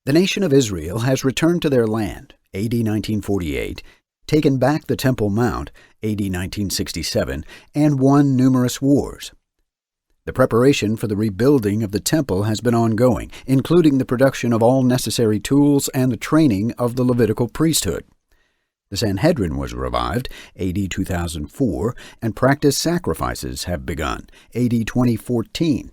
The nation of Israel has returned to their land, AD 1948, taken back the Temple Mount, AD 1967, and won numerous wars. The preparation for the rebuilding of the temple has been ongoing, including the production of all necessary tools and the training of the Levitical priesthood. The Sanhedrin was revived, AD 2004, and practice sacrifices have begun, AD 2014.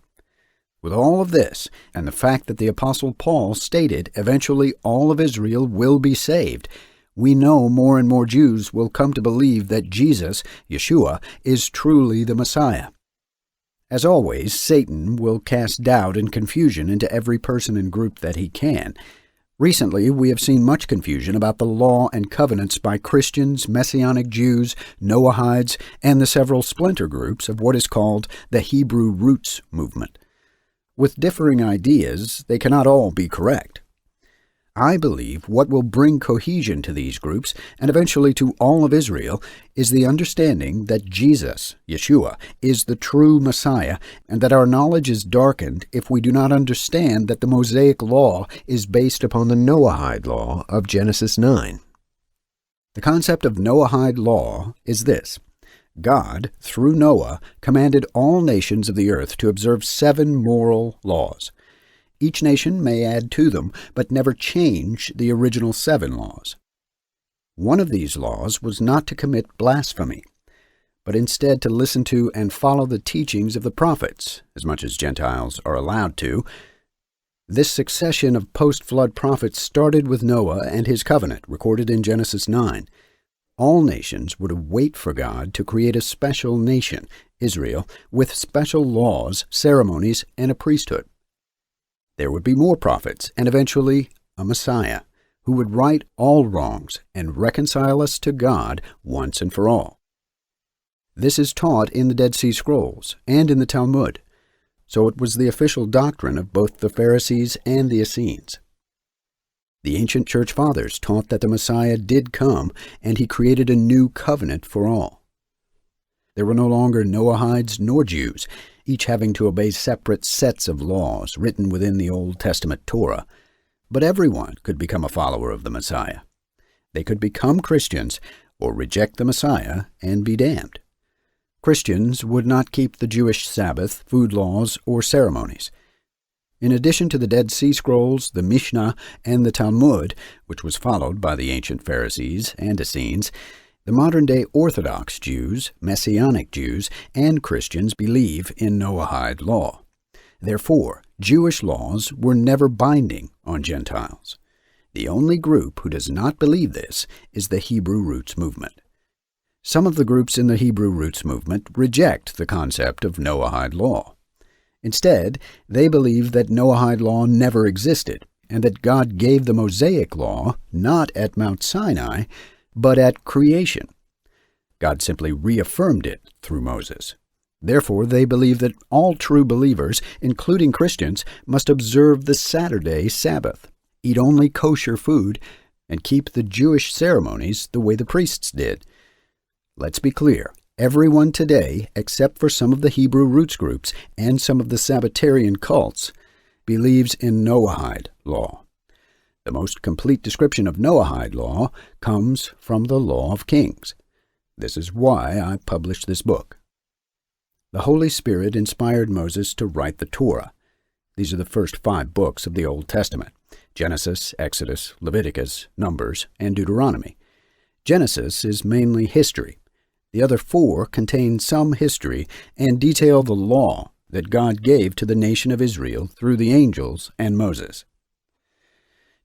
With all of this, and the fact that the Apostle Paul stated eventually all of Israel will be saved, we know more and more Jews will come to believe that Jesus, Yeshua, is truly the Messiah. As always, Satan will cast doubt and confusion into every person and group that he can. Recently, we have seen much confusion about the law and covenants by Christians, Messianic Jews, Noahides, and the several splinter groups of what is called the Hebrew roots movement. With differing ideas, they cannot all be correct. I believe what will bring cohesion to these groups, and eventually to all of Israel, is the understanding that Jesus, Yeshua, is the true Messiah, and that our knowledge is darkened if we do not understand that the Mosaic Law is based upon the Noahide Law of Genesis 9. The concept of Noahide Law is this. God, through Noah, commanded all nations of the earth to observe 7 moral laws. Each nation may add to them, but never change the original 7 laws. One of these laws was not to commit blasphemy, but instead to listen to and follow the teachings of the prophets, as much as Gentiles are allowed to. This succession of post-flood prophets started with Noah and his covenant, recorded in Genesis 9. All nations were to wait for God to create a special nation, Israel, with special laws, ceremonies, and a priesthood. There would be more prophets, and eventually a Messiah, who would right all wrongs and reconcile us to God once and for all. This is taught in the Dead Sea Scrolls and in the Talmud, so it was the official doctrine of both the Pharisees and the Essenes. The ancient church fathers taught that the Messiah did come, and he created a new covenant for all. There were no longer Noahides nor Jews, each having to obey separate sets of laws written within the Old Testament Torah, but everyone could become a follower of the Messiah. They could become Christians or reject the Messiah and be damned. Christians would not keep the Jewish Sabbath, food laws, or ceremonies. In addition to the Dead Sea Scrolls, the Mishnah, and the Talmud, which was followed by the ancient Pharisees and Essenes, the modern-day Orthodox Jews, Messianic Jews, and Christians believe in Noahide Law. Therefore, Jewish laws were never binding on Gentiles. The only group who does not believe this is the Hebrew Roots movement. Some of the groups in the Hebrew Roots movement reject the concept of Noahide Law. Instead, they believe that Noahide Law never existed, and that God gave the Mosaic Law not at Mount Sinai, but at creation. God simply reaffirmed it through Moses. Therefore, they believe that all true believers, including Christians, must observe the Saturday Sabbath, eat only kosher food, and keep the Jewish ceremonies the way the priests did. Let's be clear. Everyone today, except for some of the Hebrew roots groups and some of the Sabbatarian cults, believes in Noahide Law. The most complete description of Noahide Law comes from the Law of Kings. This is why I published this book. The Holy Spirit inspired Moses to write the Torah. These are the first 5 books of the Old Testament: Genesis, Exodus, Leviticus, Numbers, and Deuteronomy. Genesis is mainly history. The other 4 contain some history and detail the law that God gave to the nation of Israel through the angels and Moses.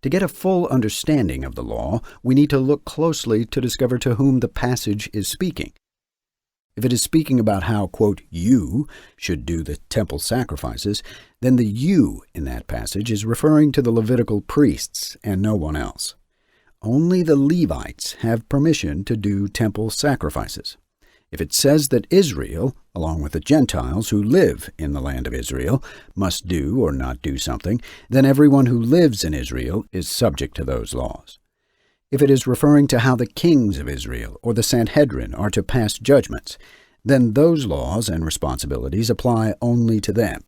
To get a full understanding of the law, we need to look closely to discover to whom the passage is speaking. If it is speaking about how, quote, you should do the temple sacrifices, then the you in that passage is referring to the Levitical priests and no one else. Only the Levites have permission to do temple sacrifices. If it says that Israel, along with the Gentiles who live in the land of Israel, must do or not do something, then everyone who lives in Israel is subject to those laws. If it is referring to how the kings of Israel or the Sanhedrin are to pass judgments, then those laws and responsibilities apply only to them.